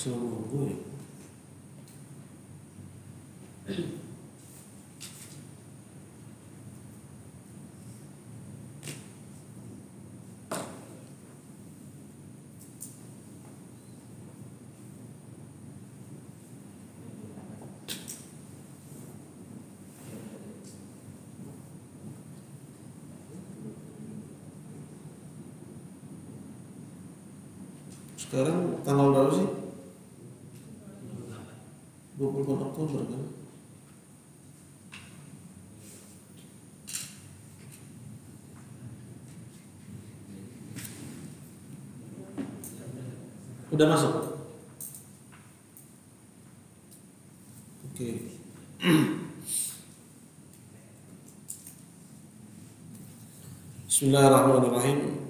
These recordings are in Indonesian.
Disuruh nunggu ya. Sekarang tanggal berapa sih? 24 Oktober kan? Udah masuk? Oke. Bismillahirrahmanirrahim.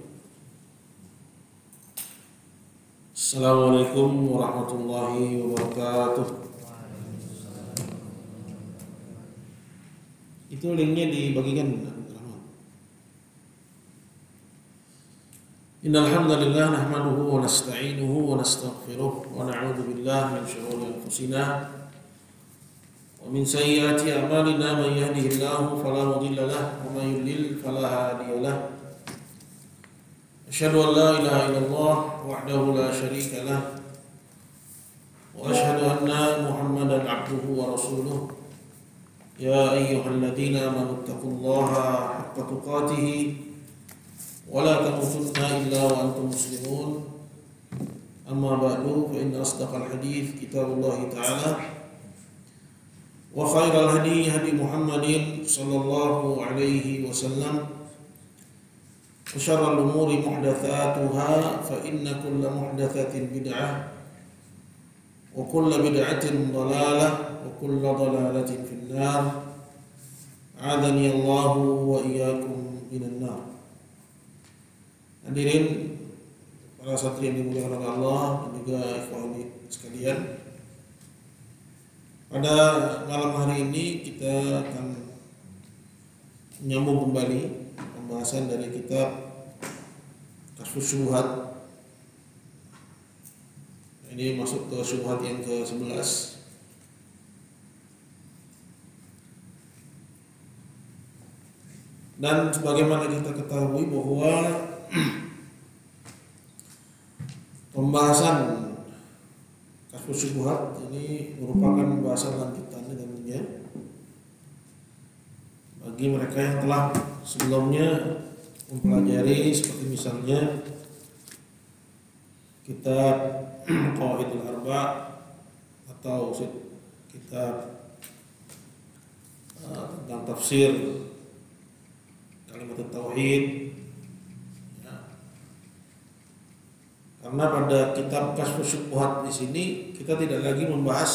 Assalamualaikum warahmatullahi wabarakatuh. Itu linknya dibagikan. Innal hamdalillah nahmaduhu wa nasta'inuhu wa nastaghfiruh wa na'udzu billahi min shururi anfusina wa min sayyiati a'malina man yahdihillahu fala mudilla lahu wa man yudlil fala hadiya lahu. Asyhadu an la ilaha illallah wahdahu la syarika lah wa asyhadu anna Muhammadan abduhu wa rasuluh. Ya ayyuhalladzina amanu taqullaha haqqa tuqatih wa la tamutunna illa wa antum muslimun. Amma ba'du, fa inna asdaqal hadits kitabullah ta'ala wa khairal hadi hadi Muhammadin sallallahu alaihi wasallam. Wa syarrul umuri muhdatsatuha fa inna kulla muhdatsatin bid'ah wa kulla bid'atin dhalalah wa kulla dhalalatin finnar. A'adhani Allahu wa iyyakum minan nar. Hadirin para santri yang dimuliakan oleh Allah dan juga ikhwan sekalian, pada malam hari ini kita akan menyambung kembali pembahasan dari kitab Kasyfus Syubhat. Ini masuk ke syubhat yang ke-11. Dan sebagaimana kita ketahui bahwa pembahasan Kasyfus Syubhat ini merupakan pembahasan lanjutan dengannya bagi mereka yang telah sebelumnya mempelajari, seperti misalnya kitab Qawaidul Arba' atau kitab tentang tafsir kalimat tauhid ya. Karena pada kitab Kasyfus Syubhat di sini kita tidak lagi membahas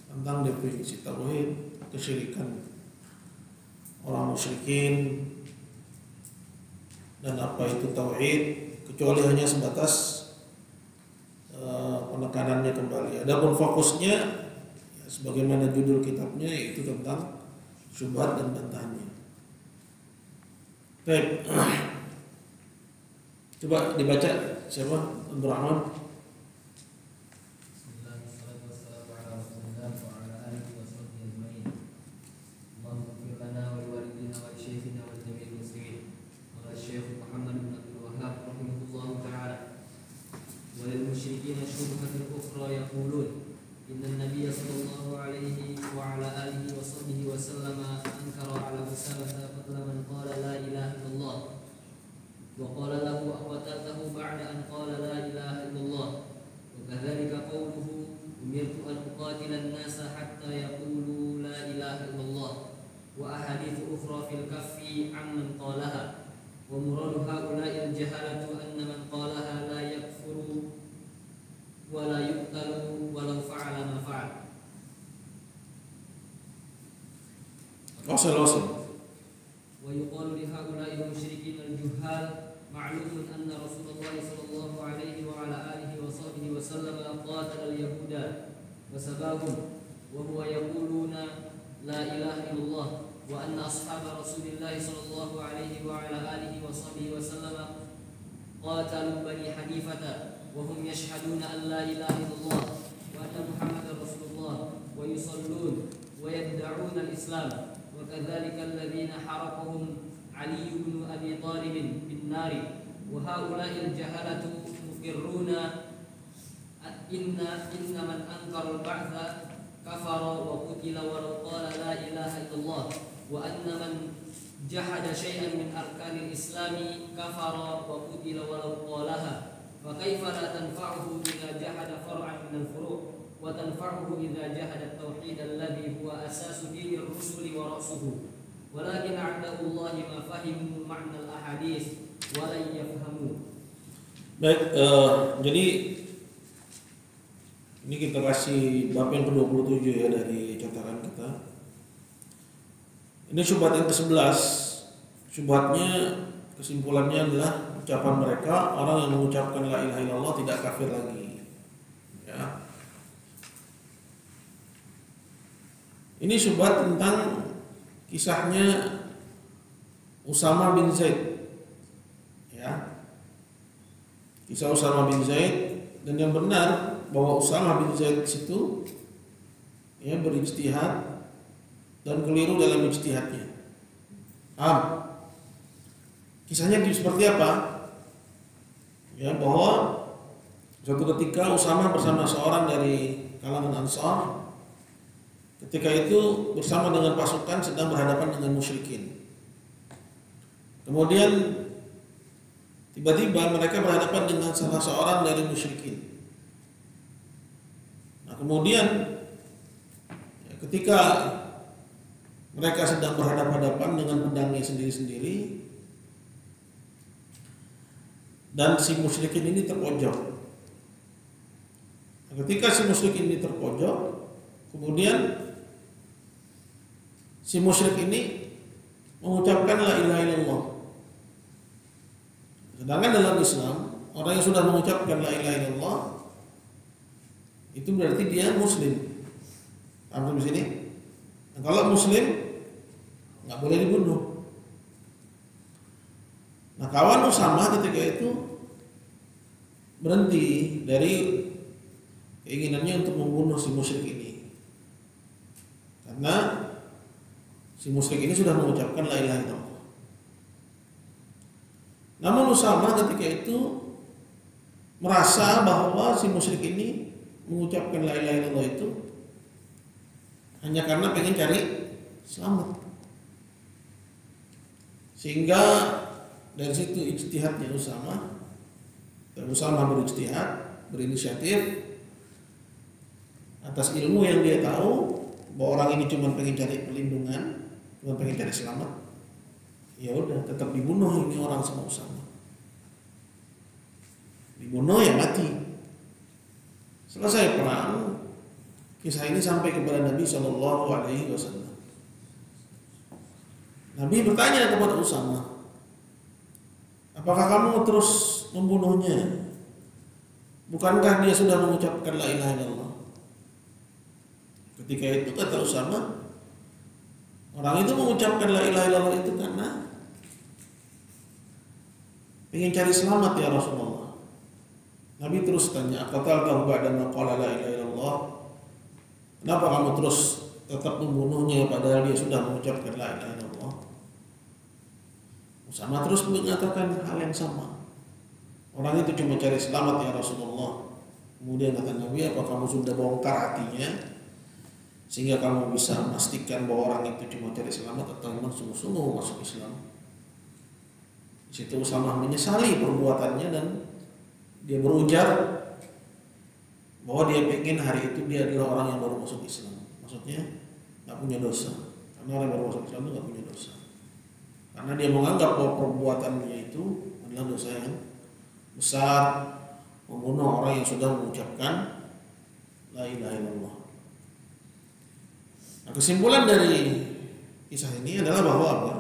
tentang definisi tauhid, kesyirikan orang musyrikin dan apa itu tauhid, kecuali hanya sebatas penekanannya kembali. Adapun fokusnya ya, sebagaimana judul kitabnya, yaitu tentang syubhat dan bantahannya. Baik. Coba dibaca siapa? Abdul Rahman. وللمشركين شبهة أخرى يقولون إن النبي صلى الله عليه وعلى آله وصحبه وسلم أنكر على أسامة قتل من قال لا إله إلا الله وقال له أقتلته بعد أن قال لا إله إلا الله وكذلك قوله أمرت أن أقاتل الناس حتى يقولوا لا إله إلا الله وأحاديث أخرى في الكف عمن قالها ومراد هؤلاء الجهلة أن من قالها لا يكفر ولا يقتل ولو فعل ما فعل. وصل. ويقال لهؤلاء المشركين الجهال معلوم أن رسول الله صلى الله عليه وعلى آله وصحبه وسلم قاتل اليهود وسباهم وهو يقولون لا إله إلا الله وأن أصحاب رسول الله صلى الله عليه وعلى آله وصحبه وسلم قاتلوا بني حنيفة وهم يشهدون أن لا إله إلا الله وأن محمدا رسول الله ويصلون ويدعون الإسلام وكذلك الذين حرقهم علي بن أبي طالب بالنار وهؤلاء الجهلة مقرون إن من أنكر البعث كفر وقتل ولو قال لا إله إلا الله وأن من جحد شيئا من أركان الإسلام كفر وقتل ولو قالها فكيف لا تنفعه إذا جحد فرعا من الفروع وتنفعه إذا جحد التوحيد الذي هو أساس دين الرسل ورأسه ولكن أعداء الله ما فهموا معنى الأحاديث ولن يفهموا. Baik, jadi ini kita kasih bab yang ke-27 ya dari catatan kita. Ini syubhat yang ke-11. Syubhatnya kesimpulannya adalah ucapan mereka, orang yang mengucapkan la ilaha illallah tidak kafir lagi. Ya. Ini syubhat tentang kisahnya Usama bin Zaid. Ya. Kisah Usama bin Zaid, dan yang benar bahwa Usama bin Zaid itu ya berijtihad dan keliru dalam ijtihadnya. Kisahnya seperti apa? Ya, bahwa suatu ketika Usama bersama seorang dari kalangan Ansar, ketika itu bersama dengan pasukan sedang berhadapan dengan musyrikin. Kemudian tiba-tiba mereka berhadapan dengan salah seorang dari musyrikin. Nah, kemudian ya, ketika mereka sedang berhadapan-hadapan dengan pedangnya sendiri-sendiri, dan si musyrikin ini terpojok. Nah, ketika si musyrikin ini terpojok, kemudian si musyrik ini mengucapkan la ilaha illallah. Sedangkan dalam Islam, orang yang sudah mengucapkan la ilaha illallah itu berarti dia muslim. Paham di sini? Nah, kalau muslim nggak boleh dibunuh. Nah, kawan Usama ketika itu berhenti dari keinginannya untuk membunuh si musyrik ini, karena si musyrik ini sudah mengucapkan la ilaha illallah. Namun Usama ketika itu merasa bahwa si musyrik ini mengucapkan la ilaha illallah itu hanya karena pengen cari selamat, sehingga dari situ ijtihadnya Usama, dan Usama berijtihad, berinisiatif atas ilmu yang dia tahu bahwa orang ini cuma pengen cari perlindungan, cuma pengen cari selamat. Ya udah, tetap dibunuh ini orang sama Usama. Dibunuh ya mati. Selesai perang, kisah ini sampai kepada Nabi Shallallahu Alaihi Wasallam. Nabi bertanya kepada Usama, apakah kamu terus membunuhnya? Bukankah dia sudah mengucapkan la ilaha illallah? Ketika itu kata Usama, orang itu mengucapkan la ilaha illallah itu karena ingin cari selamat ya Rasulullah. Nabi terus tanya, aqataltahu ba'da ma qala la ilaha illallah? Kenapa kamu terus tetap membunuhnya padahal dia sudah mengucapkan la ilaha illallah? Usama terus mengatakan hal yang sama. Orang itu cuma cari selamat ya Rasulullah. Kemudian kata Nabi, apa kamu sudah bongkar hatinya sehingga kamu bisa memastikan bahwa orang itu cuma cari selamat atau memang sungguh-sungguh masuk Islam? Di situ Usama menyesali perbuatannya dan dia berujar bahwa dia ingin hari itu dia adalah orang yang baru masuk Islam. Maksudnya nggak punya dosa, karena orang yang baru masuk Islam itu nggak punya dosa. Karena dia menganggap bahwa perbuatannya itu adalah dosa yang besar, membunuh orang yang sudah mengucapkan la ilaha illallah. Nah, kesimpulan dari kisah ini adalah bahwa apa?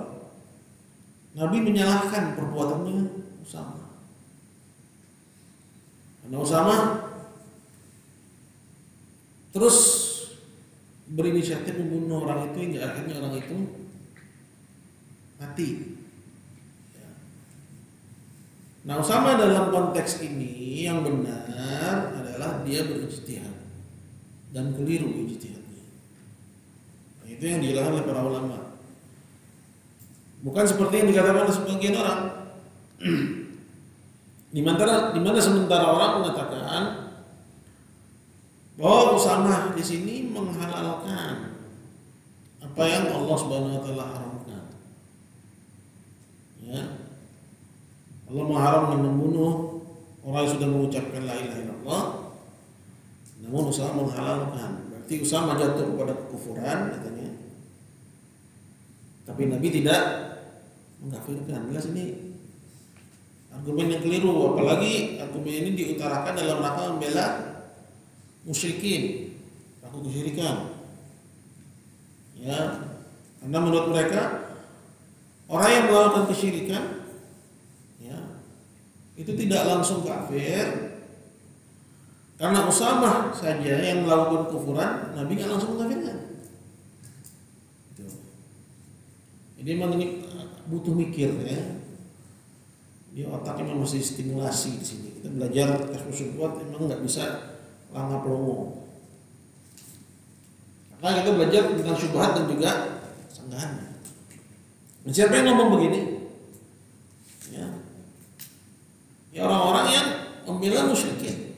Nabi menyalahkan perbuatannya Usama. Karena Usama terus berinisiatif membunuh orang itu hingga akhirnya orang itu mati. Ya. Nah, Usama dalam konteks ini yang benar adalah dia berijtihad dan keliru ijtihadnya. Nah, itu yang dijelaskan oleh para ulama. Bukan seperti yang dikatakan oleh sebagian orang. di mana sementara orang mengatakan bahwa Usama di sini menghalalkan apa yang Allah Subhanahu wa taala haramkan. Ya. Allah mengharamkan membunuh orang yang sudah mengucapkan la ilaha illallah. Namun Usama menghalalkan. Berarti Usama jatuh kepada kekufuran katanya. Tapi Nabi tidak mengkafirkan. Jelas ini argumen yang keliru, apalagi argumen ini diutarakan dalam rangka membela musyrikin, pelaku kesyirikan. Ya, karena menurut mereka orang yang melakukan kesyirikan, ya, itu tidak langsung kafir. Karena Usamah saja yang melakukan kufuran, Nabi nggak langsung mengkafirkan. Jadi memang ini butuh mikir ya. Dia otaknya memang masih stimulasi di sini. Kita belajar kasus kuat memang nggak bisa langap longo. Karena kita belajar tentang syubhat dan juga sanggahannya. Dan siapa yang ngomong begini? Ya orang-orang yang membela musyrikin.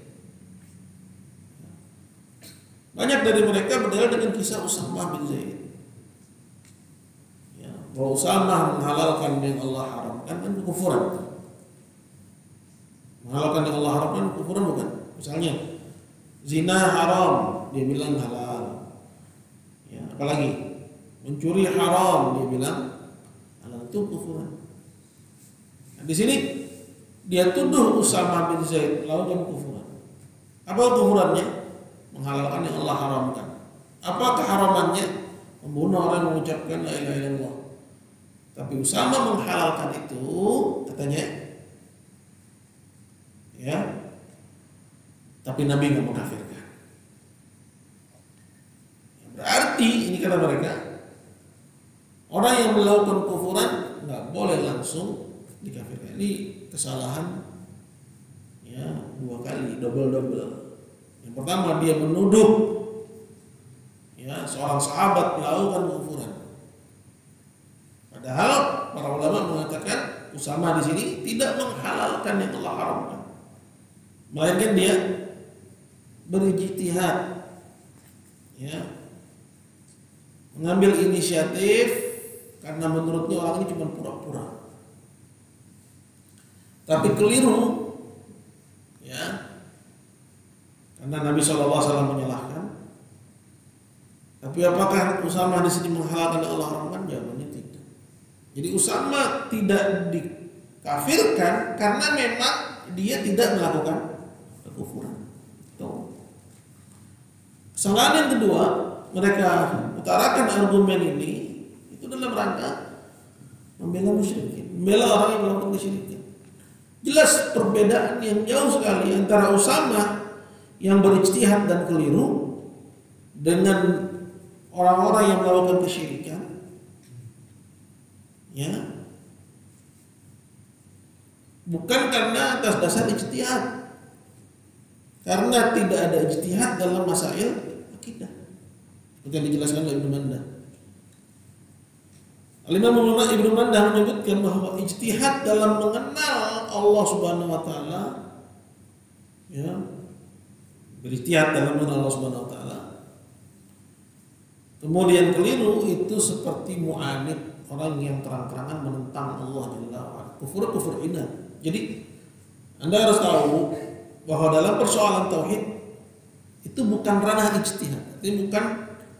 Banyak dari mereka berdalil dengan kisah Usamah bin Zaid. Ya, bahwa Usamah menghalalkan yang Allah haramkan kan kekufuran. Menghalalkan yang Allah haramkan kekufuran bukan? Misalnya zina haram, dia bilang halal. Ya, apalagi mencuri haram, dia bilang halal, itu kekufuran. Nah, di sini dia tuduh Usamah bin Zaid melakukan kekufuran. Apa kekufurannya? Menghalalkan yang Allah haramkan. Apa keharamannya? Membunuh orang yang mengucapkan la ilaha illallah. Tapi Usamah menghalalkan itu, katanya, ya. Tapi Nabi nggak mengkafirkan. Berarti ini kata mereka, orang yang melakukan kufuran nggak boleh langsung dikafirkan. Ini kesalahan, ya, dua kali, double. Yang pertama dia menuduh, ya, seorang sahabat melakukan kufuran. Padahal para ulama mengatakan Usamah di sini tidak menghalalkan yang Allah haramkan, melainkan dia berijtihad, ya, mengambil inisiatif karena menurutnya orang ini cuma pura-pura. Tapi keliru, ya, karena Nabi SAW menyalahkan. Tapi apakah Usamah di sini menghalalkan yang Allah haramkan? Jawabannya tidak. Jadi Usamah tidak dikafirkan karena memang dia tidak melakukan kekufuran. Kesalahan yang kedua, mereka utarakan argumen ini itu dalam rangka membela musyrikin, membela orang yang melakukan kesyirikan. Jelas perbedaan yang jauh sekali antara Usamah yang berijtihad dan keliru dengan orang-orang yang melakukan kesyirikan, ya, bukan karena atas dasar ijtihad, karena tidak ada ijtihad dalam masail akidah, seperti yang dijelaskan oleh Ibnu Mandah. Al-Imam Ibnu Mandah menyebutkan bahwa ijtihad dalam mengenal Allah Subhanahu wa taala, ya, berijtihad dalam mengenal Allah Subhanahu wa taala, kemudian keliru, itu seperti mu'anid, orang yang terang-terangan menentang Allah Jalla wa'ala. Kufur inad. Jadi Anda harus tahu bahwa dalam persoalan tauhid itu bukan ranah ijtihad, itu bukan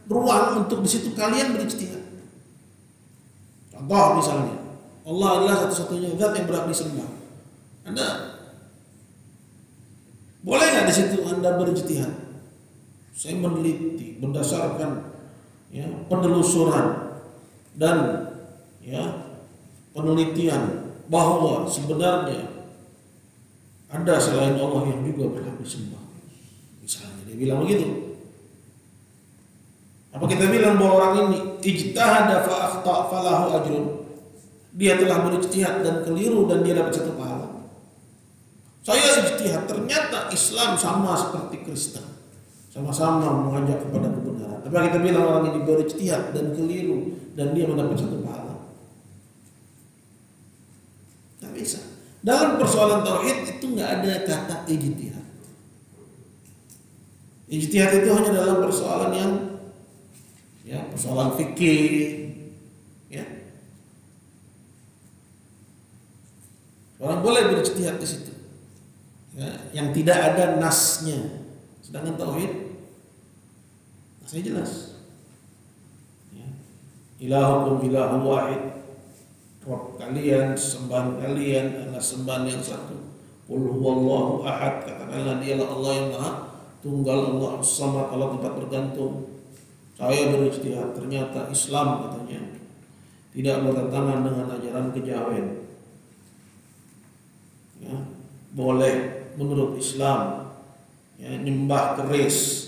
ruang untuk di situ kalian berijtihad. Contoh misalnya, Allah adalah satu-satunya zat yang berhak disembah. Anda boleh nggak di situ Anda berijtihad? Saya meneliti berdasarkan, ya, penelusuran dan, ya, penelitian bahwa sebenarnya ada selain Allah yang juga berhak disembah. Misalnya dia bilang begitu. Apa kita bilang bahwa orang ini ijtahada fa akhta falahu ajrun? Dia telah berijtihad dan keliru dan dia dapat satu pahala. Saya ijtihad, ternyata Islam sama seperti Kristen, sama-sama mengajak kepada kebenaran. Tapi kita bilang orang ini berijtihad dan keliru dan dia mendapat satu pahala. Nggak bisa. Dalam persoalan tauhid itu nggak ada kata ijtihad. Ijtihad itu hanya dalam persoalan yang persoalan fikih, ya. Orang boleh berijtihad di situ, ya, yang tidak ada nasnya. Sedangkan tauhid, nasnya jelas. Ya. Ilahukum ilahu wahid. Rabb kalian, sembahan kalian adalah sembahan yang satu. Qul huwallahu ahad. Katakanlah dialah Allah yang maha tunggal, Allah as-samad, Allah tempat bergantung. Saya berijtihad, ternyata Islam katanya tidak bertentangan dengan ajaran kejawen. Ya, boleh menurut Islam, ya, nyembah keris,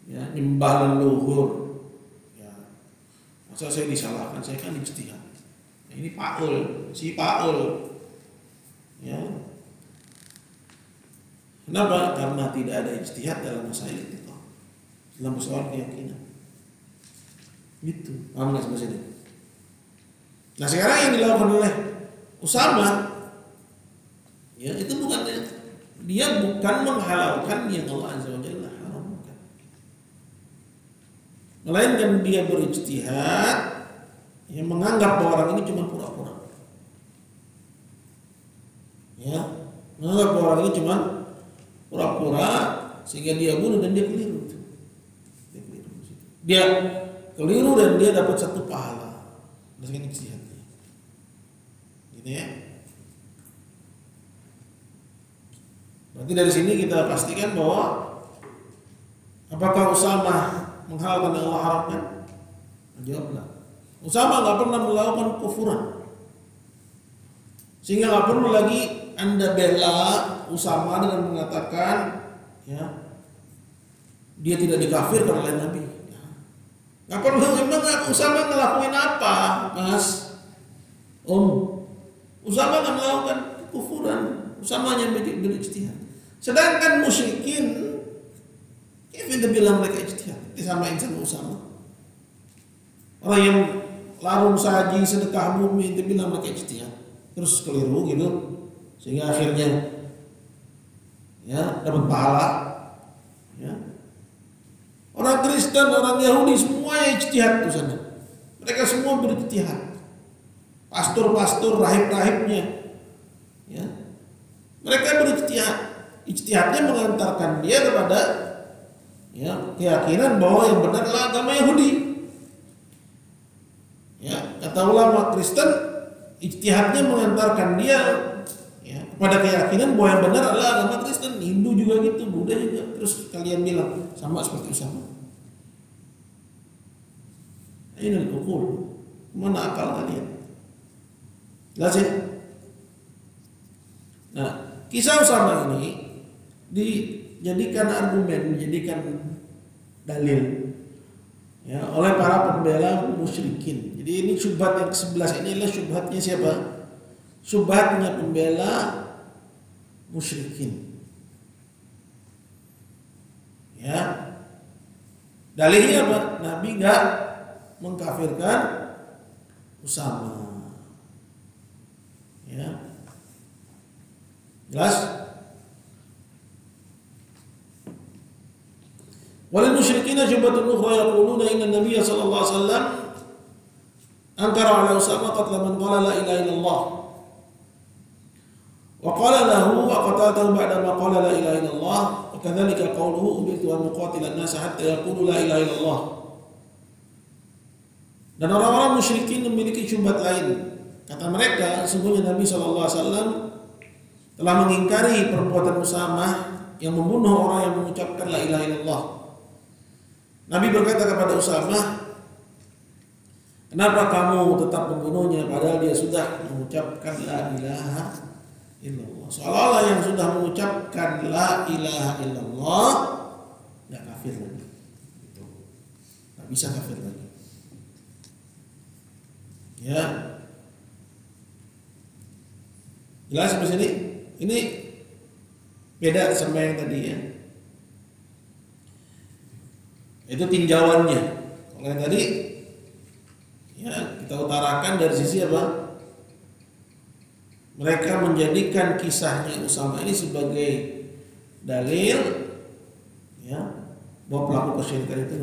ya, nyembah leluhur. Ya, masa saya disalahkan? Saya kan ijtihad. Nah, ini Paul, si Paul. Ya. Kenapa? Karena tidak ada ijtihad dalam masalah itu, dalam soal keyakinan. Gitu, paham nggak sampai sini? Nah sekarang yang dilakukan oleh Usama, ya itu dia bukan menghalalkan yang Allah Azza wa Jalla haramkan, melainkan dia berijtihad yang menganggap bahwa orang ini cuma pura-pura, ya, menganggap bahwa orang ini cuma pura-pura sehingga dia bunuh dan dia keliru. Dia keliru dan dia dapat satu pahala berdasarkan ijtihadnya. Gitu ya. Berarti dari sini kita pastikan bahwa apakah Usama menghalalkan yang Allah haramkan? Jawablah. Usama nggak pernah melakukan kufuran, sehingga nggak perlu lagi Anda bela Usama dengan mengatakan, ya, dia tidak dikafirkan oleh Nabi. Nggak perlu. Emang Usama ngelakuin apa, Mas? Usama nggak melakukan kufuran. Usama hanya berijtihad. Sedangkan musyrikin, kita bilang mereka ijtihad, disamain sama Usama. Orang yang larung saji, sedekah bumi, itu bilang mereka ijtihad, terus keliru gitu, sehingga akhirnya, ya, dapat pahala. Ya. Orang Kristen, orang Yahudi, semuanya ijtihad di sana. Mereka semua berijtihad. Pastor-pastor, rahib-rahibnya, ya, mereka berijtihad. Ijtihadnya mengantarkan dia kepada, ya, keyakinan bahwa yang benar adalah agama Yahudi. Ya, kata ulama Kristen, ijtihadnya mengantarkan dia, ya, kepada keyakinan bahwa yang benar adalah agama Kristen. Hindu juga gitu, Buddha juga. Terus kalian bilang sama seperti Usama. Ini al-uqul. Mana akal kalian? Jelas ya? Nah, kisah Usama ini dijadikan argumen, dijadikan dalil, ya, oleh para pembela musyrikin. Jadi ini syubhat yang ke-11 ini adalah syubhatnya siapa? Syubhatnya pembela musyrikin. Ya, dalilnya apa? Nabi enggak mengkafirkan Usama. Ya, jelas? Walil musyrikin syubhatun ukhra yaquluna inna an-nabiy sallallahu alaihi wasallam ankara ala Usama qatla man qala la ilaha illallah. Wa qala lahu wa qataltahu ba'da ma qala la ilaha illallah. Kadzalika qauluhu umirtu an uqatila an-nasa hatta yaqulu la ilaha illallah. Dan orang-orang musyrikin memiliki syubhat lain. Kata mereka, sesungguhnya Nabi SAW telah mengingkari perbuatan Usama yang membunuh orang yang mengucapkan la ilaha illallah. Nabi berkata kepada Usama, kenapa kamu tetap membunuhnya padahal dia sudah mengucapkan la ilaha illallah. Seolah-olah yang sudah mengucapkan la ilaha illallah nggak kafir lagi, nggak bisa kafir lagi. Ya, jelas sampai sini. Ini Beda sama yang tadi ya. Itu tinjauannya. Kalau yang tadi ya kita utarakan dari sisi apa? Mereka menjadikan kisahnya Usama ini sebagai dalil ya bahwa pelaku kesyirikan itu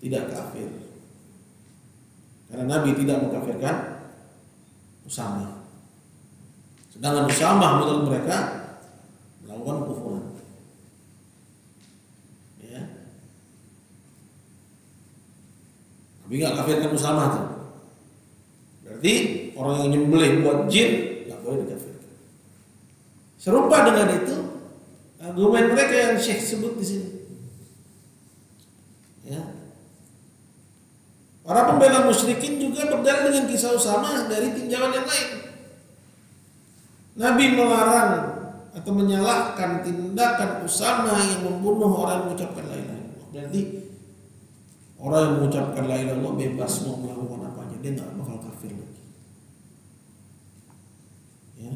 tidak kafir. Karena Nabi tidak mengkafirkan Usama. Sedangkan Usama menurut mereka melakukan kufuran. Ya. Nabi nggak kafirkan Usama tuh. Berarti orang yang nyembelih buat jin nggak boleh dikafirkan. Serupa dengan itu argumen mereka yang Syekh sebut di sini. Ya. Para pembela musyrikin juga berdalil dengan kisah Usama dari tinjauan yang lain. Nabi melarang atau menyalahkan tindakan Usama yang membunuh orang yang mengucapkan la ilaha illallah. Berarti orang yang mengucapkan la ilaha illallah bebas mau melakukan apa aja, dia nggak bakal kafir lagi. Ya.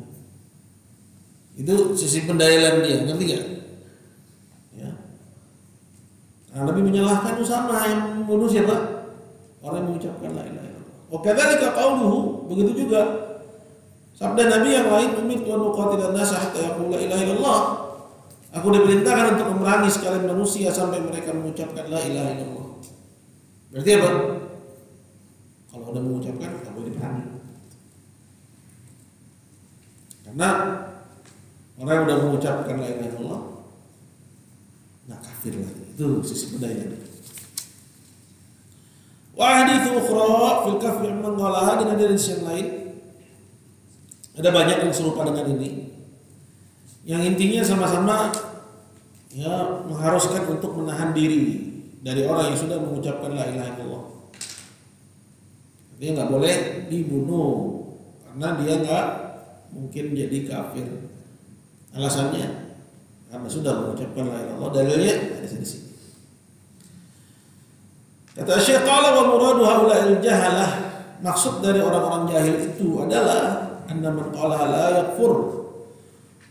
Itu sisi pendalilan dia, ngerti gak? Ya. Nah, Nabi menyalahkan Usama yang membunuh siapa? Orang yang mengucapkan la ilaha illallah. Wa kadzalika qauluhu, begitu juga sabda Nabi yang lain, umirtu an uqatilan nas hatta yaqulu la ilaha illallah. Aku diperintahkan untuk memerangi sekalian manusia sampai mereka mengucapkan la ilaha illallah. Berarti apa? Kalau udah mengucapkan, tak boleh diperangi. Karena orang yang udah mengucapkan la ilaha illallah nggak kafir lagi. Itu sisi budaya. Wa haditsu ukhra fil kafir man qalaha, dan ada yang lain. Ada banyak yang serupa dengan ini. Yang intinya sama-sama ya mengharuskan untuk menahan diri dari orang yang sudah mengucapkan la ilaha illallah. Dia nggak boleh dibunuh karena dia nggak mungkin jadi kafir. Alasannya karena sudah mengucapkan la ilaha illallah. Dalilnya ada di sini. Kata Syekh, qala wa muradu haula'il jahalah, maksud dari orang-orang jahil itu adalah anna man qala la yakfur,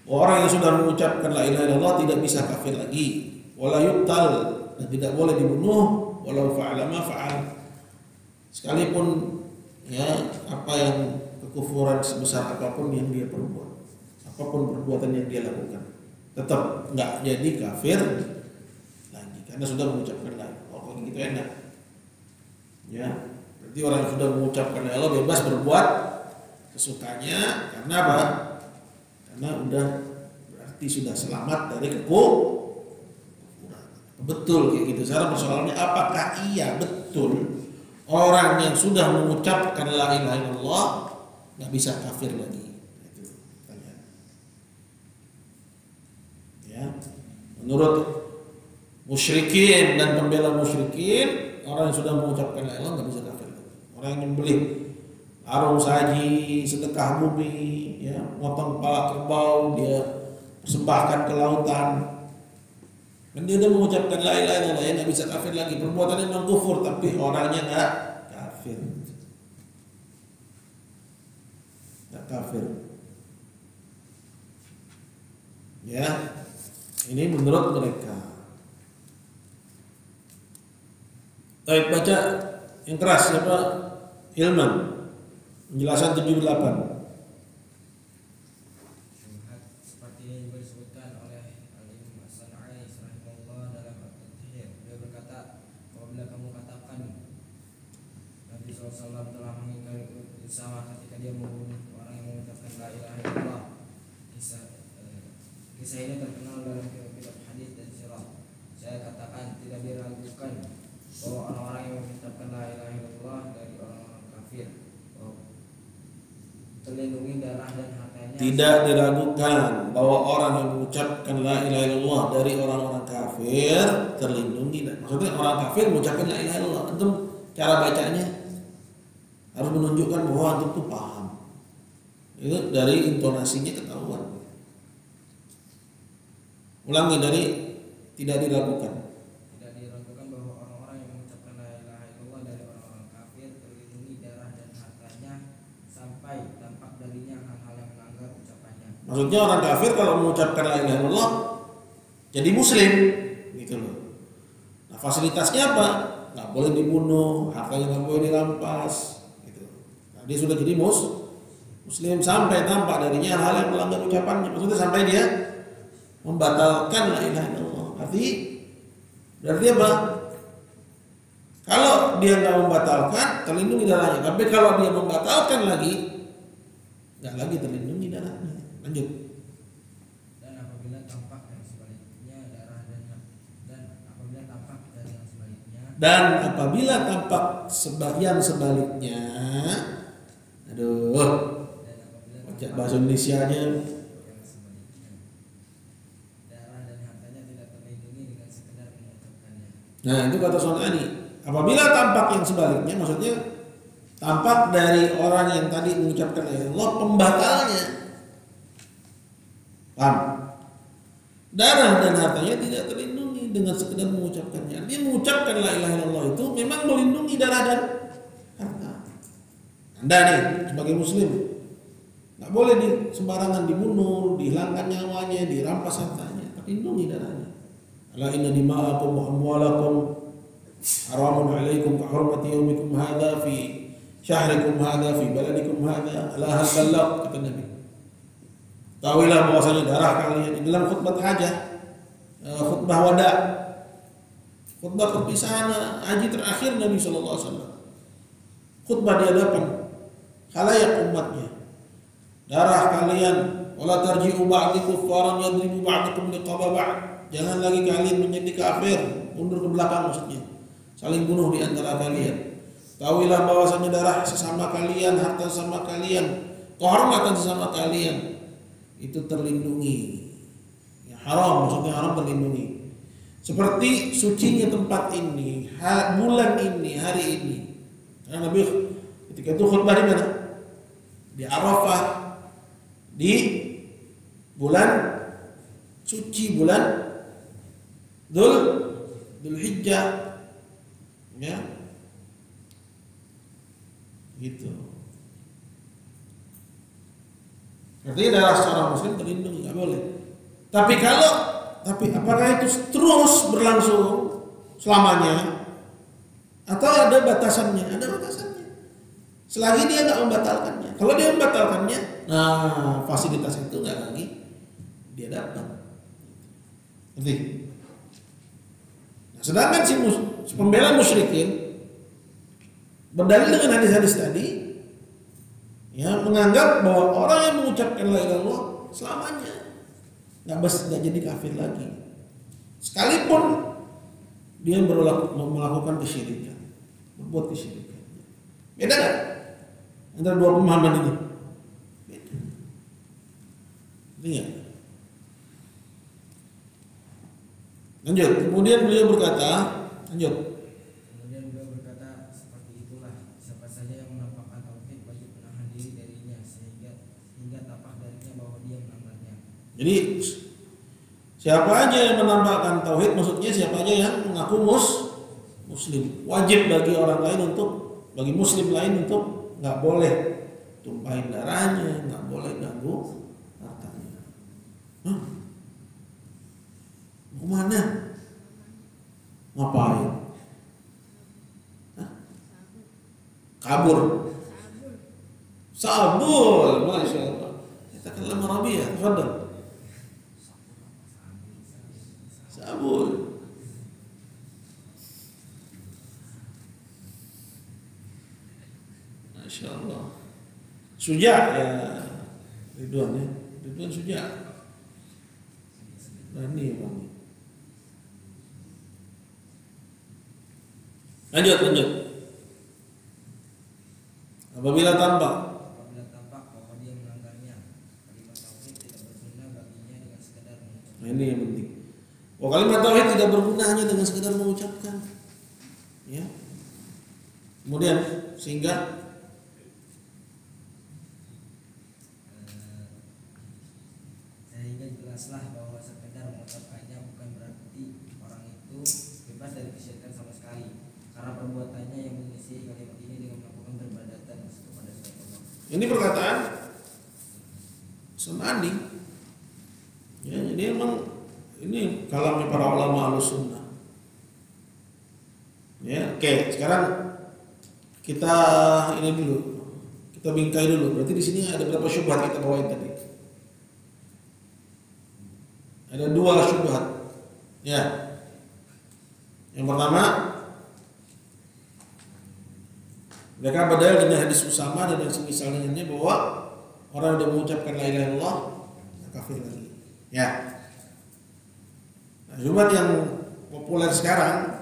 orang yang sudah mengucapkan la ilaha illallah tidak bisa kafir lagi, wala yuqtal, dan tidak boleh dibunuh, walau fa'ala ma fa'al, sekalipun ya apa yang kekufuran sebesar apapun yang dia perbuat, apapun perbuatan yang dia lakukan, tetap nggak jadi kafir lagi karena sudah mengucapkan la ilaha illallah. Kalau gitu enak. Ya, berarti orang yang sudah mengucapkan la ilaha illallah bebas berbuat kesukanya, karena apa? Karena udah berarti sudah selamat dari kekufuran. Betul kayak gitu. Sekarang persoalannya apakah iya betul orang yang sudah mengucapkan la ilaha illallah nggak bisa kafir lagi? Itu pertanyaan. Ya, menurut musyrikin dan pembela musyrikin, orang yang sudah mengucapkan la ilaha illallah nggak bisa kafir. Orang yang nyembelih arung saji, sedekah bumi, ya, potong kepala kerbau, dia persembahkan ke lautan, dan dia udah mengucapkan la ilaha illallah, ya nggak bisa kafir lagi. Perbuatannya memang kufur, tapi orangnya nggak kafir. Nggak kafir. Ya, ini menurut mereka. Baik, baca yang keras siapa? Hilman. Penjelasan 78. Seperti ini juga disebutkan oleh Al-Imam As-San'ani rahimahullah dalam At-Tathhir. Dia berkata, apabila kamu katakan Nabi SAW telah mengingkari Usama ketika dia membunuh orang yang mengucapkan la ilaha illallah. Kisah ini terkenal dalam kitab hadis dan sirah. Saya katakan tidak diragukan bahwa orang-orang yang mengucapkan la ilaha illallah dari orang-orang kafir terlindungi darah dan hartanya. Tidak diragukan bahwa orang yang mengucapkan la ilaha illallah dari orang-orang kafir terlindungi. Maksudnya orang kafir mengucapkan la ilaha illallah, antum cara bacanya harus menunjukkan bahwa antum itu paham. Itu dari intonasinya ketahuan. Ulangi dari tidak diragukan. Tidak diragukan bahwa orang-orang yang mengucapkan la ilaha illallah dari orang-orang kafir terlindungi darah dan hartanya sampai tampak darinya hal-hal yang melanggar ucapannya. Maksudnya orang kafir kalau mengucapkan la ilaha illallah jadi muslim gitu loh. Nah, fasilitasnya apa? Nggak boleh dibunuh, hartanya nggak boleh dirampas gitu. Nah, dia sudah jadi muslim sampai tampak darinya hal yang melanggar ucapannya. Maksudnya sampai dia membatalkan la ilaha illallah. Berarti apa? Kalau dia nggak membatalkan, terlindungi darahnya. Tapi kalau dia membatalkan lagi, nggak lagi terlindungi darahnya. Lanjut. Dan apabila tampak yang sebaliknya darah dan apabila tampak dari yang sebaliknya Dan apabila tampak sebagian sebaliknya, aduh, dan apabila baca bahasa Indonesianya. yang sebaliknya darah dan hartanya tidak terlindungi dengan sekedar mengucapkannya. Nah, itu kata Sunani. Apabila tampak yang sebaliknya, maksudnya tampak dari orang yang tadi mengucapkan la ilaha illallah pembatalnya. Paham? Darah dan hartanya tidak terlindungi dengan sekedar mengucapkannya. Dia mengucapkan la ilaha illallah itu memang melindungi darah dan harta. Anda nih sebagai muslim nggak boleh sembarangan dibunuh, dihilangkan nyawanya, dirampas hartanya, terlindungi darahnya. Ala inna dima'akum wa amwalakum haramun alaikum ka hurmati yaumikum hadza fi syahrikum hadza fi baladikum hadza ala hal balagh, kata Nabi. Tahuilah bahwasanya darah kalian di dalam khutbah hajah, khutbah wada, khutbah perpisahan haji terakhir Nabi sallallahu alaihi wasallam. Khutbah di hadapan khalayak umatnya. Darah kalian wala tarji'u ba'di kuffaran yadribu ba'dukum liqaba ba'd. Jangan lagi kalian menjadi kafir, mundur ke belakang maksudnya. Saling bunuh di antara kalian. Tahuilah bahwasanya darah sesama kalian, harta sesama kalian, kehormatan sesama kalian itu terlindungi. Ya, haram maksudnya haram terlindungi. Seperti sucinya tempat ini, bulan ini, hari ini. Karena Nabi ketika itu khutbah di mana? Di Arafah, di bulan suci, bulan Dzulhijjah. Ya, gitu. Artinya darah seorang muslim terlindungi, nggak boleh. Tapi apakah itu terus berlangsung selamanya? Atau ada batasannya? Ada batasannya. Selagi dia nggak membatalkannya. Kalau dia membatalkannya, nah fasilitas itu nggak lagi dia dapat. Ngerti? Nah, sedangkan si pembela musyrikin berdalil dengan hadis-hadis tadi, ya, menganggap bahwa orang yang mengucapkan la ilaha illallah selamanya nggak jadi kafir lagi, sekalipun dia melakukan kesyirikan, berbuat kesyirikan. Beda nggak antara dua pemahaman ini? Beda. Ingat. Lanjut. Kemudian beliau berkata, lanjut. Kemudian beliau berkata, seperti itulah siapa saja yang menampakkan tauhid wajib menahan diri darinya hingga tampak darinya bahwa dia melanggarnya. Jadi siapa aja yang menampakkan tauhid, maksudnya siapa aja yang mengaku muslim, wajib bagi orang lain bagi muslim lain untuk nggak boleh tumpahin darahnya, nggak boleh ganggu hartanya. Mau mana? Ngapain? Kabur. Sabul, masya Allah. Kita kalam Arabiyah, tafadhal. Sabul. Masya Allah. Suja ya, Ridwan ya. Ridwan suja. Berani bang. Lanjut. Apabila tampak bahwa dia melanggarnya, kalimat tauhid tidak berguna baginya dengan sekedar mengucapkan. Nah, ini yang penting. Kalimat tauhid tidak berguna hanya dengan sekedar mengucapkan. Ya. Kemudian sehingga jelaslah bahwa sekedar mengucapkannya bukan berarti orang itu bebas dari kesyirikan sama sekali, karena perbuatannya yang mengisi kalimat ini dengan melakukan peribadatan kepada Allah. ini perkataan Sunani ini emang ini kalamnya para ulama Ahlussunnah. Ya, oke, sekarang kita ini dulu. Kita bingkai dulu. Berarti di sini ada berapa syubhat kita bawain tadi? Ada 2 syubhat. Ya. Yang pertama, mereka berdalil dengan hadis Usama dan yang semisal dengannya bahwa orang yang mengucapkan la ilaha illallah kafir lagi. Ya. Nah, syubhat yang populer sekarang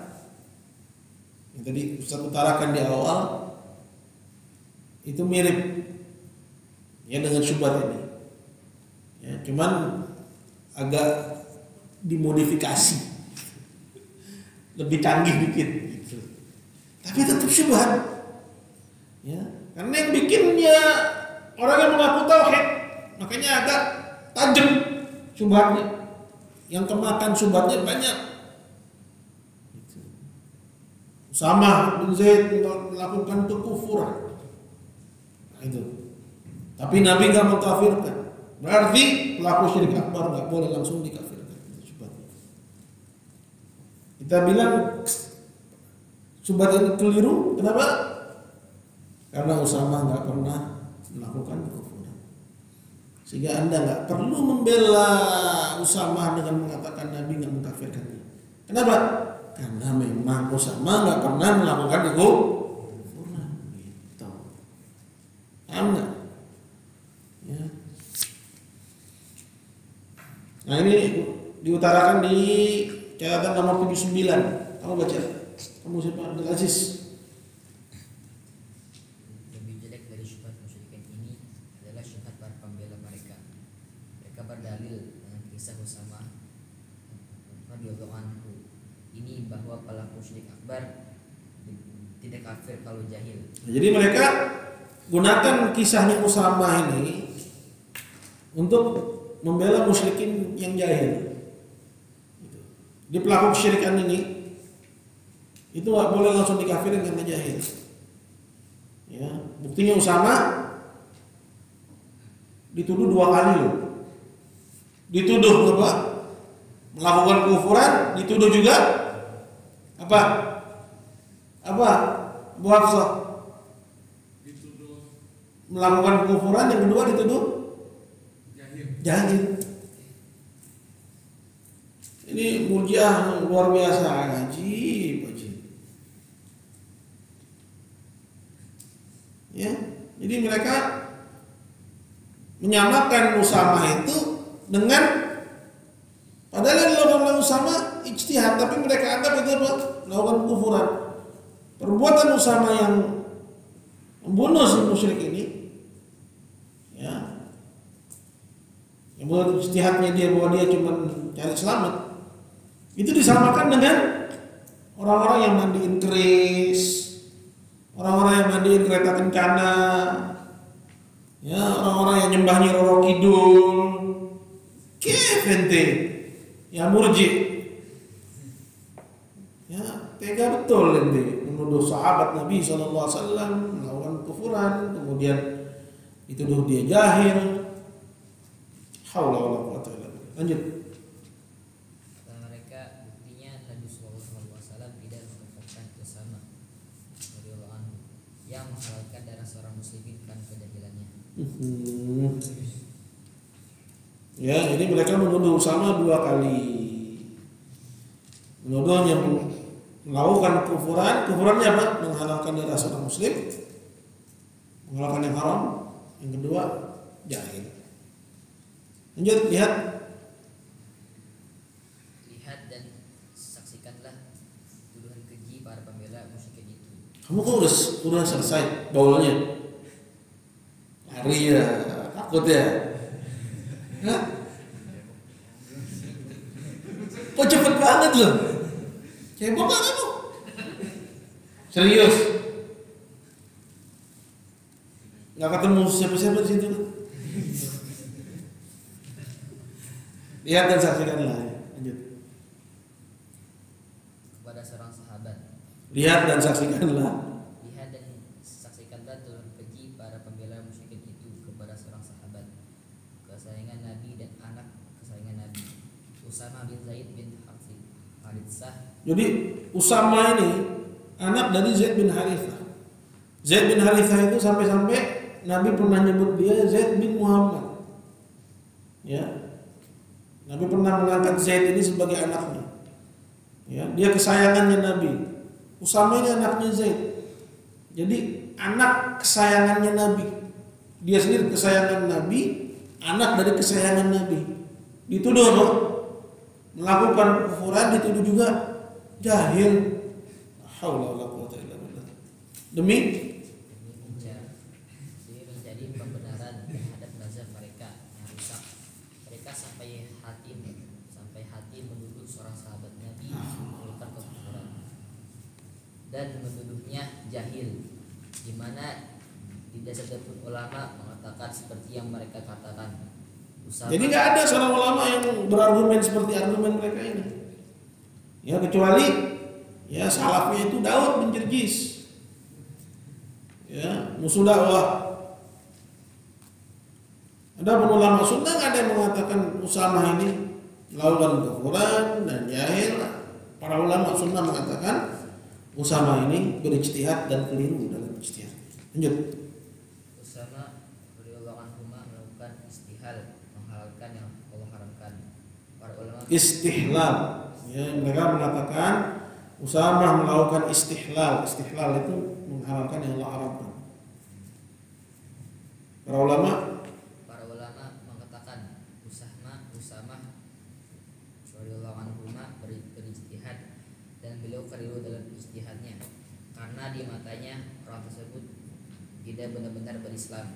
yang tadi Ustaz utarakan di awal itu mirip ya dengan syubhat ini. Ya, cuman agak dimodifikasi, lebih canggih dikit gitu. Tapi tetap syubhat. Ya, karena yang bikinnya orang yang mengaku tauhid, makanya agak tajam syubhatnya. Yang kemakan syubhatnya banyak. Gitu. Usama bin Zaid melakukan kekufuran. Nah, itu. Tapi Nabi enggak mengkafirkan. Berarti pelaku syirik akbar enggak boleh langsung dikafirkan. Syubhatnya. Kita bilang syubhat ini keliru. Kenapa? Karena Usama enggak pernah melakukan kekufuran. Sehingga Anda enggak perlu membela Usama dengan mengatakan Nabi enggak mengkafirkannya. Kenapa? Karena memang Usama enggak pernah melakukan kekufuran. Gitu. Paham enggak? Ya. Nah, ini diutarakan di catatan nomor 79. Kamu baca. Kamu siapa? Abdul Aziz. Lebih jelek dari syubhat musyrikin ini adalah syubhat para pembela mereka. Mereka berdalil dengan kisah Usama radhiyallahu anhu ini bahwa pelaku syirik akbar tidak kafir kalau jahil. Nah, jadi mereka gunakan kisahnya Usama ini untuk membela musyrikin yang jahil. Di pelaku kesyirikan ini itu nggak boleh langsung dikafirin karena jahil. Ya, buktinya Usama dituduh 2 kali loh. Dituduh apa? Melakukan kekufuran, dituduh juga apa? Apa? Bu Hafsah. Dituduh melakukan kekufuran, yang kedua dituduh jahil. Ini Murji'ah luar biasa, ajib. Ya, jadi mereka menyamakan Usama itu dengan padahal yang dilakukan oleh Usama ijtihad, tapi mereka anggap itu apa? Melakukan kekufuran. Perbuatan Usama yang membunuh si musyrik ini, ya, yang buat ijtihadnya dia bahwa dia cuma cari selamat, itu disamakan dengan orang-orang yang mandiin keris, orang-orang yang mandiin kereta kencana, ya, orang-orang yang nyembah Nyi Roro Kidul, kefente, ya murji, ya tega betul ente menuduh sahabat Nabi SAW melakukan kufuran, kemudian dituduh dia jahil. Haula wala quwwata illa billah. Lanjut. Kata mereka buktinya Nabi SAW tidak mengkafirkan Usama radhiyallahu anhu yang menghalalkan darah seorang muslimin karena kejahilannya. Ya, jadi mereka menuduh Usama 2 kali. Menuduh yang melakukan kufurannya apa? Menghalalkan darah seorang muslim, menghalalkan yang haram. Yang kedua, jahil. Lanjut, lihat Dan saksikanlah tuduhan keji para pembela musyrikin itu. kamu kok udah selesai baulnya? Lari ya, takut ya? Hah? Kok cepet banget loh? Cebok gak kamu? Serius? Gak ketemu siapa-siapa di situ? Lihat dan saksikanlah. Lanjut. Kepada seorang sahabat. Lihat dan saksikanlah. Lihat dan saksikanlah tuduhan keji para pembela musyrikin itu kepada seorang sahabat kesayangan Nabi dan anak kesayangan Nabi. Usama bin Zaid bin Haritsah. Jadi Usama ini anak dari Zaid bin Harithah. Zaid bin Harithah itu sampai-sampai Nabi pernah nyebut dia Zaid bin Muhammad. Ya. Nabi pernah mengangkat Zaid ini sebagai anaknya. Ya, dia kesayangannya Nabi. Usama ini anaknya Zaid. Jadi anak kesayangannya Nabi. Dia sendiri kesayangan Nabi, anak dari kesayangan Nabi. Dituduh melakukan kekufuran, dituduh juga jahil. Haula wala quwwata illa billah. Demi menjadi pembenaran terhadap mazhab mereka yang rusak. Mereka sampai hati menuduh seorang sahabat Nabi melakukan kekufuran dan menuduhnya jahil, di mana tidak satupun ulama mengatakan seperti yang mereka katakan. Jadi nggak ada seorang ulama yang berargumen seperti argumen mereka ini. Ya, kecuali ya salafnya itu Daud bin Jirjis. Ya, musuh dakwah. Ada ulama sunnah nggak ada yang mengatakan Usama ini melakukan kekufuran dan jahil. Para ulama sunnah mengatakan Usama ini berijtihad dan keliru dalam ijtihad. Lanjut. Usama radhiyallahu anhu melakukan istihal, menghalalkan yang Allah haramkan. Para ulama Istihlal. Ya, mereka mengatakan Usama melakukan istihlal. Istihlal itu menghalalkan yang Allah haramkan. Para ulama mengatakan Usama radhiyallahu anhu berijtihad dan beliau keliru dalam ijtihadnya karena di matanya orang tersebut tidak benar-benar berislam,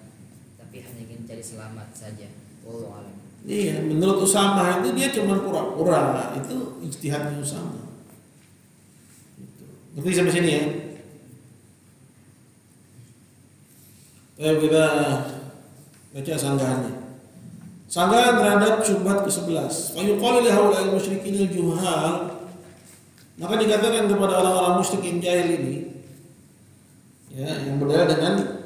tapi hanya ingin cari selamat saja. Wallahu a'lam. Iya, menurut Usama itu dia cuma pura-pura, itu ijtihadnya Usama. Gitu. Ngerti sampai sini ya? Kita baca sanggahannya. Sanggahan terhadap syubhat ke-11. Fa yuqalu li haula'il musyrikin al-juhal, maka dikatakan kepada orang-orang musyrik yang jahil ini, ya, yang berdalil dengan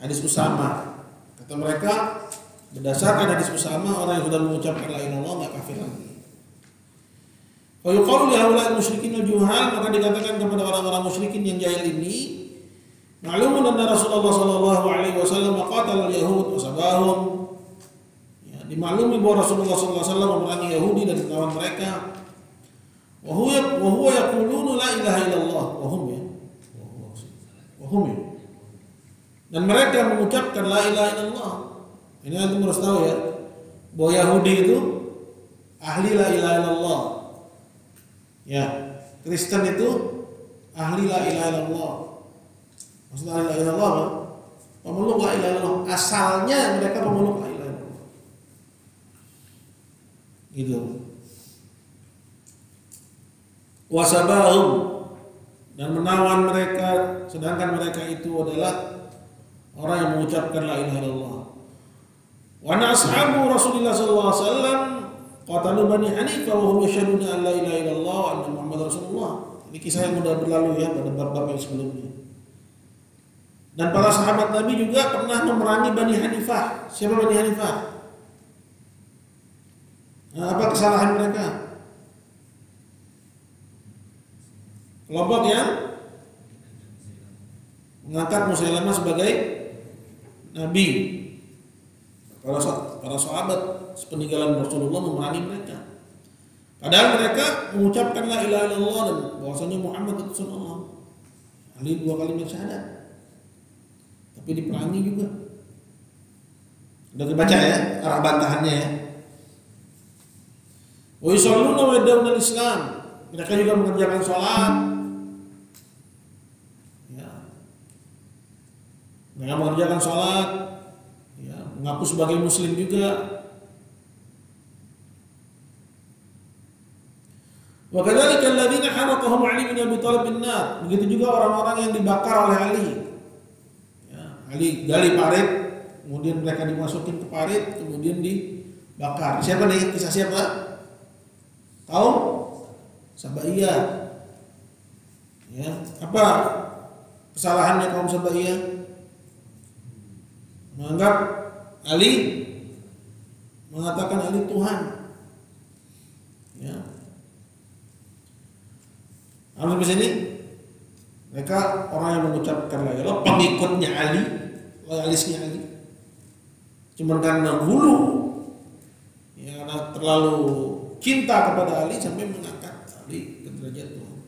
hadis Usama. Kata mereka, berdasarkan hadis Usama, orang yang sudah mengucapkan la ilaha illallah enggak kafir lagi. Fa yuqalu li haula'il musyrikin al-juhal, maka dikatakan kepada orang-orang musyrikin yang jahil ini, ma'lumun anna Rasulullah sallallahu alaihi wasallam qatala al-yahud wa sabahum. Ya, dimaklumi bahwa Rasulullah sallallahu alaihi wasallam memerangi Yahudi dan melawan mereka. Wa huwa yaquluna la ilaha illallah wa hum ya. Dan mereka mengucapkan la ilaha illallah. Ini antum harus tahu ya, bahwa Yahudi itu ahli la ilaha illallah. Ya, Kristen itu ahli la ilaha illallah. Maksudnya la ilaha illallah apa? Pemeluk la ilaha illallah. Asalnya mereka pemeluk la ilaha illallah. Gitu. Wasabahum, dan menawan mereka, sedangkan mereka itu adalah orang yang mengucapkan la ilaha illallah. Wa ashabu Rasulullah sallallahu alaihi wasallam qatalu Bani Hanifah wa hum yashhaduna an la ilaha illallah wa anna Muhammadar Rasulullah. Ini kisah yang sudah berlalu ya pada bab-bab yang sebelumnya. Dan para sahabat Nabi juga pernah memerangi Bani Hanifah. Siapa Bani Hanifah? Nah, apa kesalahan mereka? Kelompok yang mengangkat Musailamah sebagai nabi. Para sahabat sepeninggalan Rasulullah memerangi mereka. Padahal mereka mengucapkan la ilaha illallah dan bahwasanya Muhammad itu Rasulullah. Ahli dua kalimat syahadat. Tapi diperangi juga. Udah dibaca ya arah bantahannya ya. Wa yusalluna wa yad'una al-Islam. Mereka juga mengerjakan sholat. Ya. Mereka mengerjakan sholat. Ya, mengaku sebagai muslim juga. Wa kadzalika alladziina haraqahum Ali bin Abi Thalib bin-nar. Begitu juga orang-orang yang dibakar oleh Ali. Ya, Ali gali parit, kemudian mereka dimasukin ke parit, kemudian dibakar. Siapa nih? Kisah siapa? Kaum Sabaiyah. Ya, apa kesalahannya kaum Sabaiyah? Menganggap Ali, mengatakan Ali Tuhan. Sampai sini mereka orang yang mengucapkan la ilaha illallah, pengikutnya Ali, loyalisnya Ali. Cuma karena hulu, ya, karena terlalu cinta kepada Ali sampai mengangkat Ali ke derajat Tuhan.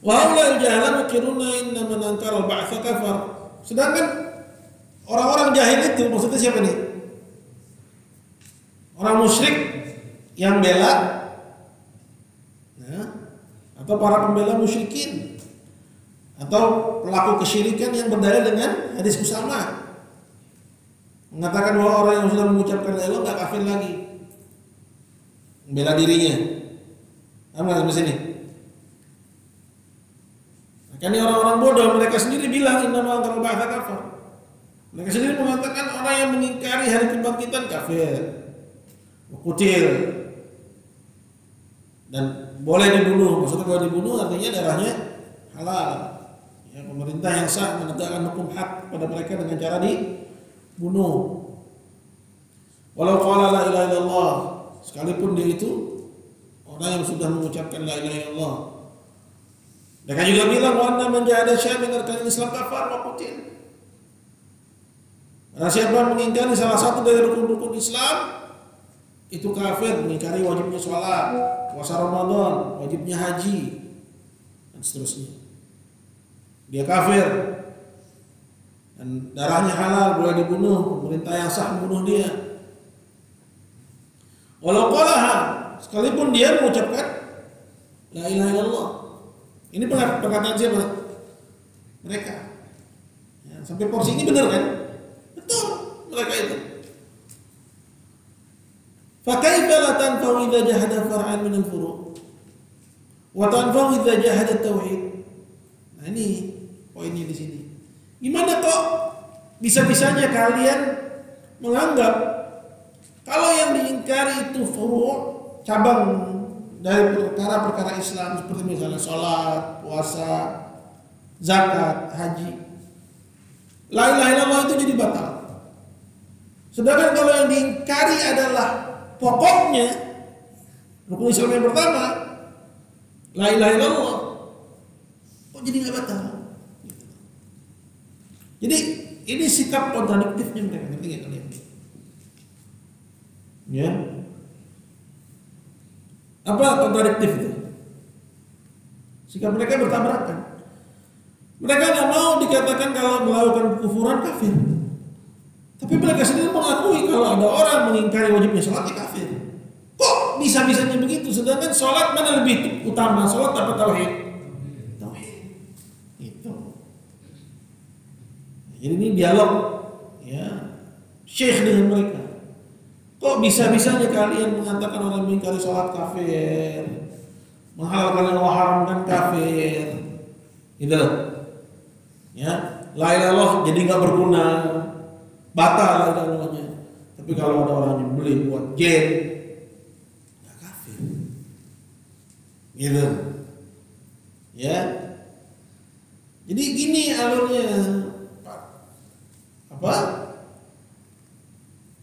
Wa haula'il jahalah yukiruna inna man ankara al-ba'tsa kafar. Sedangkan orang-orang jahil itu maksudnya siapa nih? Orang musyrik yang bela, ya, atau para pembela musyrikin, atau pelaku kesyirikan yang berdalil dengan hadis Usama, mengatakan bahwa orang yang sudah mengucapkan la ilaha illallah nggak kafir lagi, membela dirinya. Apa sampai sini? Kan ini orang-orang bodoh, mereka sendiri bilang innama ankara al-ba'tsa kafar. Mereka sendiri mengatakan orang yang mengingkari hari kebangkitan kafir, kutil, dan boleh dibunuh. Maksudnya kalau dibunuh artinya darahnya halal. Ya, pemerintah yang sah menegakkan hukum hak kepada mereka dengan cara dibunuh. Walau qala la ilaha illallah, sekalipun dia itu orang yang sudah mengucapkan la ilaha illallah. Mereka juga bilang wa anna man jahada syai'an min arkanil Islam kafar wa qutil. Karena siapa mengingkari salah satu dari rukun-rukun Islam itu kafir, mengingkari wajibnya sholat, puasa Ramadan, wajibnya haji, dan seterusnya. Dia kafir dan darahnya halal, boleh dibunuh, pemerintah yang sah membunuh dia. Walau qalaha, sekalipun dia mengucapkan la ilaha illallah. Ini perkataan siapa? Mereka. Ya, sampai porsi ini benar kan? Betul, mereka itu. Fakaifa la tanfa'u idza jahada far'an min al-furu' wa tanfa'u idza jahada tauhid. Nah, ini poinnya di sini. Gimana kok bisa-bisanya kalian menganggap kalau yang diingkari itu furu', cabang dari perkara-perkara Islam seperti misalnya sholat, puasa, zakat, haji, la ilaha illallah itu jadi batal. Sedangkan kalau yang diingkari adalah pokoknya rukun Islam yang pertama, la ilaha illallah, kok jadi nggak batal? Jadi ini sikap kontradiktifnya mereka, ngerti nggak kalian? Ya. Apa kontradiktif itu? Sikap mereka bertabrakan. Mereka nggak mau dikatakan kalau melakukan kekufuran kafir, tapi mereka sendiri mengakui kalau ada orang mengingkari wajibnya sholat kafir. Kok bisa-bisanya begitu? Sedangkan sholat mana lebih utama? Sholat apa tauhid? Tauhid. Itu. Jadi ini dialog, ya, Syekh dengan mereka. Kok bisa-bisanya kalian mengatakan orang mengingkari sholat kafir, menghalalkan yang Allah haramkan kafir, gitu loh. Ya, la ilaha illallah jadi nggak berguna, batal la ilaha illallahnya. Tapi kalau ada orang yang beli buat jet, nggak kafir, gitu. Ya, jadi gini alurnya, apa?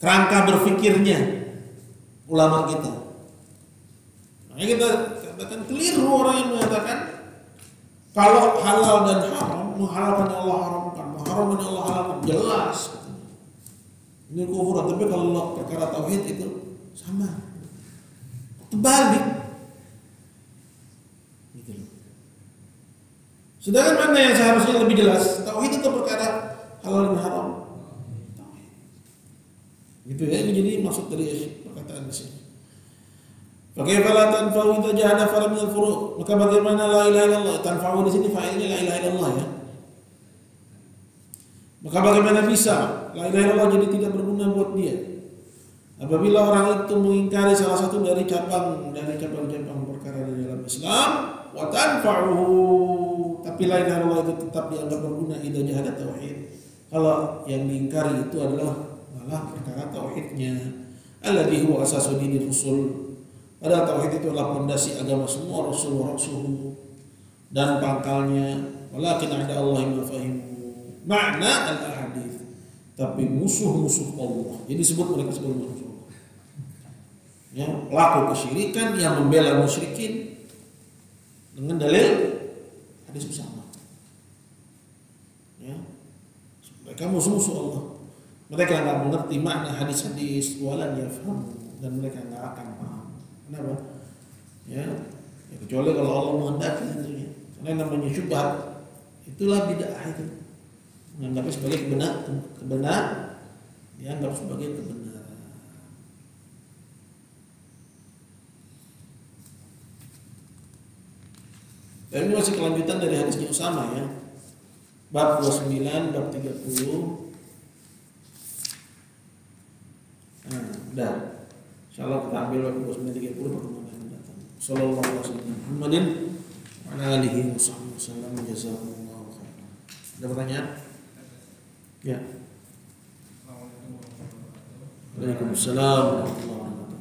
Kerangka berfikirnya ulama kita. Makanya kita katakan keliru orang yang mengatakan kalau halal dan haram, menghalalkan yang Allah haramkan, mengharamkan yang Allah halalkan, jelas. Ini kufuran. Tapi kalau perkara tauhid itu sama, terbalik. Gitu. Sedangkan mana yang seharusnya lebih jelas? Tauhid itu perkara halal dan haram. Gitu ya, ini jadi maksud dari perkataan di sini. Bagaimana la tanfa'u idza jahada far'an min al-furu'? Maka bagaimana la ilaha illallah? Tanfa'u di sini fa'ilnya la ilaha illallah ya. Maka bagaimana bisa la ilaha illallah jadi tidak berguna buat dia? Apabila orang itu mengingkari salah satu dari cabang-cabang perkara di dalam Islam, wa tanfa'uhu, tapi la ilaha illallah itu tetap dianggap berguna idza jahada tauhid. Kalau yang diingkari itu adalah malah perkara tauhidnya, alladzi huwa asasu dinir rusul. Padahal tauhid itu adalah pondasi agama semua rasul dan pangkalnya. Walakin ada Allah yang fahimu makna al-ahadits, tapi musuh-musuh Allah. Jadi sebut mereka sebagai musuh Allah. Ya, pelaku kesyirikan yang membela musyrikin dengan dalil hadis Usama. Ya, mereka musuh-musuh Allah. Mereka nggak mengerti makna hadis-hadis walan yafham, dan mereka nggak akan paham. Kenapa? Ya, kecuali kalau Allah menghendaki tentunya. Karena namanya syubhat itulah bid'ah itu. Menganggapnya sebagai kebenaran, dianggap sebagai kebenaran. Dan ini masih kelanjutan dari hadisnya Usama ya. Bab 29, bab 30. Nah, udah. Insyaallah kita ambil bab 29 30 pertemuan yang datang. Sallallahu alaihi wasallam Muhammadin wa ala alihi wasallam jazakumullahu khairan. Ada pertanyaan? Ya. Waalaikumsalam warahmatullahi wabarakatuh.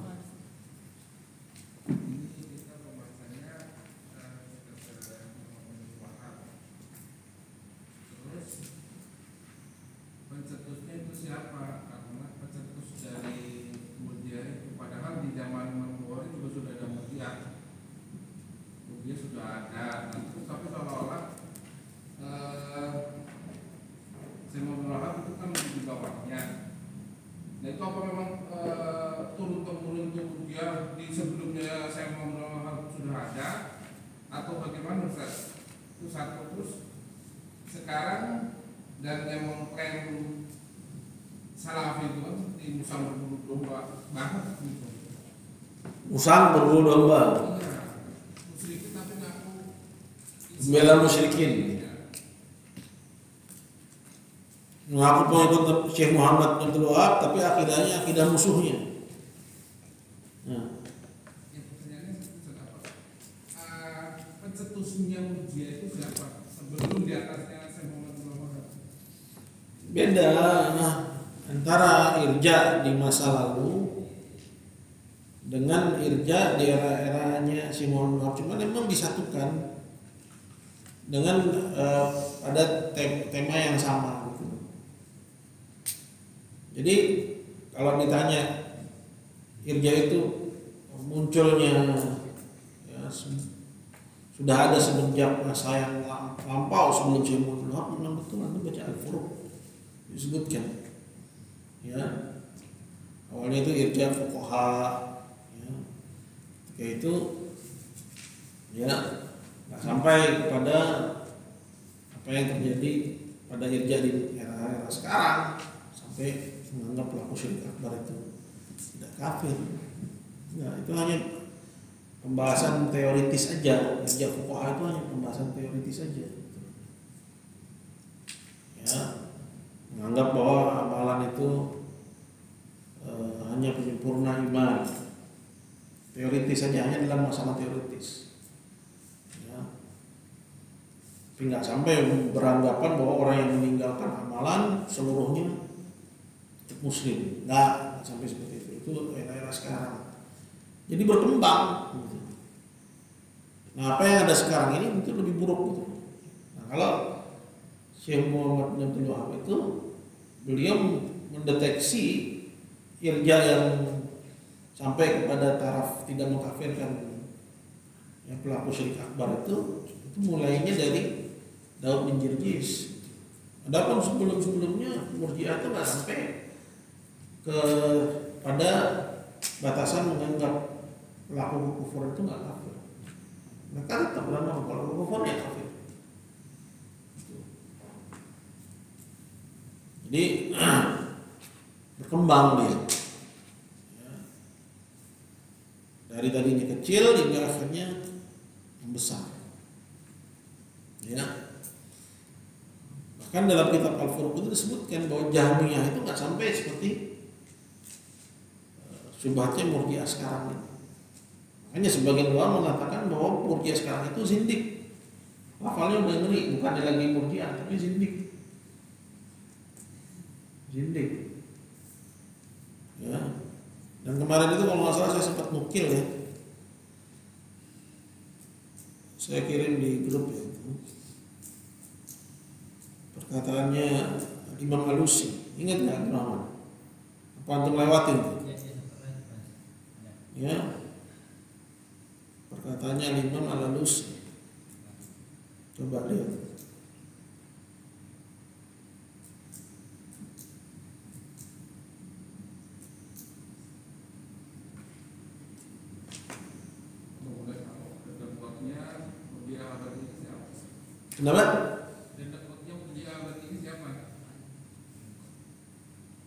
Pencetusnya itu siapa? Karena pencetus dari Murji'ah itu padahal di zaman Imam Bukhari juga sudah ada Murji'ah. Murji'ah sudah ada, tapi seolah-olah Syekh Muhammad Wahab itu kan di bawahnya. Nah itu apa memang turun-temurun itu Murji'ah di sebelumnya Syekh Muhammad Wahab sudah ada, atau bagaimana Ustaz? Itu satu. Terus sekarang dan yang mengklaim Salafi itu kan di musang berbulu domba banget gitu. Musang berbulu domba. Iya, musyrikin tapi ngaku Membela musyrikin. Mengaku pengikut Syekh Muhammad bin Wahab, tapi akidahnya akidah musuhnya. Nah, ya pertanyaannya apa? Pencetusnya Murji'ah itu siapa? Sebelum di atasnya Syekh Muhammad bin Wahab. beda antara irja di masa lalu dengan irja di era-eranya Syekh Muhammad Wahab, cuma memang disatukan dengan ada tema yang sama gitu. Jadi kalau ditanya irja itu munculnya ya, sudah ada semenjak masa yang lampau sebelum Syekh Muhammad Wahab, memang betul Anda baca Al-Furuq disebutkan ya, awalnya itu irja fuqaha ya, ketika itu ya nggak sampai kepada apa yang terjadi pada irja di era sekarang, sampai menganggap pelaku syirik akbar itu tidak kafir. Nah, itu hanya pembahasan teoritis saja. Irja fuqaha itu hanya pembahasan teoritis saja ya, menganggap bahwa amalan itu hanya penyempurna iman, teoritis saja, hanya dalam masalah teoritis ya. Tapi nggak sampai beranggapan bahwa orang yang meninggalkan amalan seluruhnya muslim, nggak sampai seperti itu. Itu era-era sekarang jadi berkembang gitu. Nah, apa yang ada sekarang ini itu lebih buruk gitu. Nah, kalau Syekh Muhammad bin Abdul Wahab itu beliau mendeteksi irja yang sampai kepada taraf tidak mengkafirkan yang pelaku syirik akbar itu mulainya dari Daud bin Jirjis. Adapun sebelum-sebelumnya Murji'ah itu nggak sampai pada batasan menganggap pelaku kufur itu nggak kafir. Mereka tetap menganggap pelaku kufur ya kafir. Jadi berkembang dia ya. Dari tadinya kecil hingga akhirnya membesar ya. Bahkan dalam kitab Al-Furuq itu disebutkan bahwa Jahmiyah itu nggak sampai seperti syubhatnya Murji'ah sekarang ini. Makanya sebagian ulama mengatakan bahwa Murji'ah sekarang itu zindik. Lafalnya udah ngeri, bukan lagi Murji'ah tapi zindik. Zindik ya. Dan kemarin itu kalau nggak salah saya sempat nukil ya, saya kirim di grup ya, perkataannya Imam Alusi. Ingat nggak Rahman? Apa antum lewatin tuh? Ya, perkataannya Imam Al-Alusi. Coba lihat. Kenapa?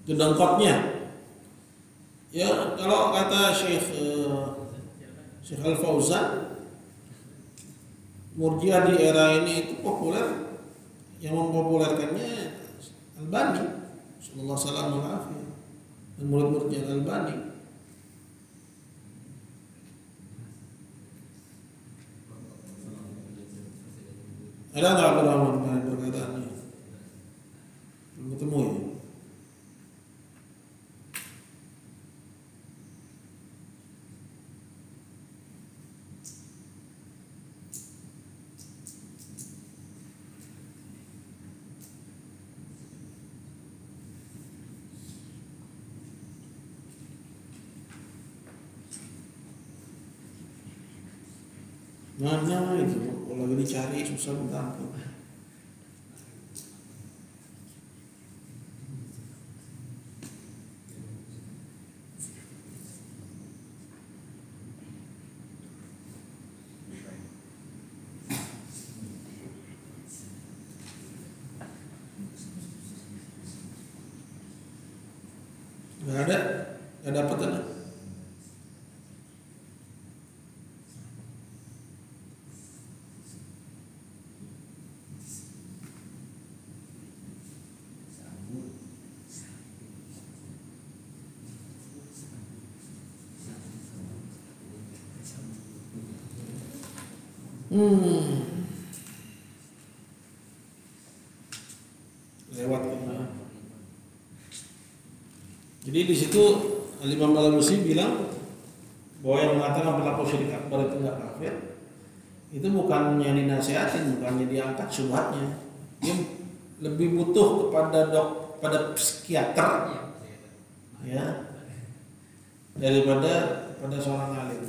Gedongkotnya. Ya, kalau kata Syekh Al-Fauzan, Murji'ah di era ini itu populer, yang mempopulerkannya Albani, sallallahu alaihi wasallam, dan murid-muridnya Albani. Ada nggak Abdurrahman perkataannya? Belum ketemu ya? Mana itu? Kalau lagi dicari susah minta ampun. Nggak ada, nggak dapat ada. Lewat ya. Jadi di situ Imam Al-Alusi bilang bahwa yang mengatakan pelaku syirik akbar itu nggak kafir, itu bukannya dinasihatin, bukannya diangkat syubhatnya. Dia lebih butuh kepada psikiater ya daripada pada seorang alim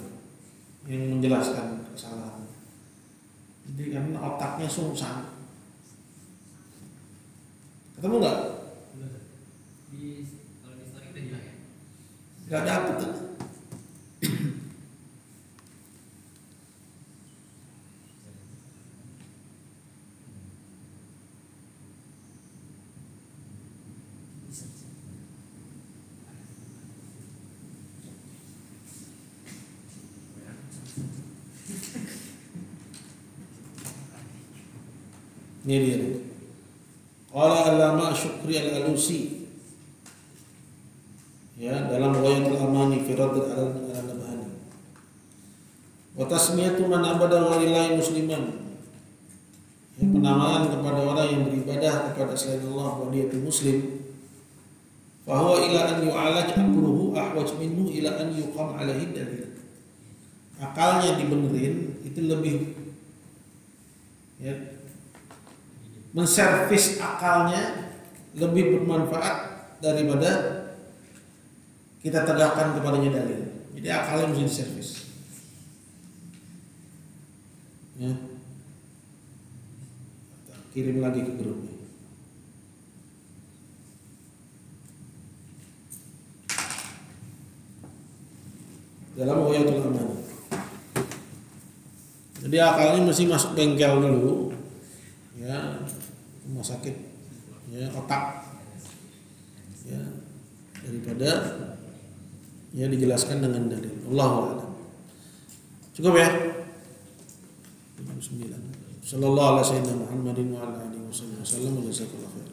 yang menjelaskan kesalahan. Jadi karena otaknya sungsang. Ketemu nggak? Kalau di story udah hilang ya? Nggak dapet. Ini dia. Qala Allama Syukri Al-Alusi ya dalam Ghayatul Amani fi Radd al-Nabhani. Wa tasmiyatu man abada ghairai musliman. Ya, penamaan kepada orang yang beribadah kepada selain Allah bahwa dia itu muslim. Fa huwa ila an yu'alaj amruhu ahwaj minhu ila an yuqam alaihi dalil. Akalnya dibenerin itu lebih ya menservis akalnya lebih bermanfaat daripada kita tegakkan kepadanya dalil. Jadi akalnya mesti diservis. Ya. Kirim lagi ke grup. Dalam Ghayatul Amani. Jadi akalnya mesti masuk bengkel dulu. Ya. Rumah sakit ya otak ya daripada ya dijelaskan dengan dalil. Allahu a'lam. Cukup ya? 9. Sallallahu alaihi wasallam Muhammadin wa ala alihi wasallam. Jazakallahu khairan.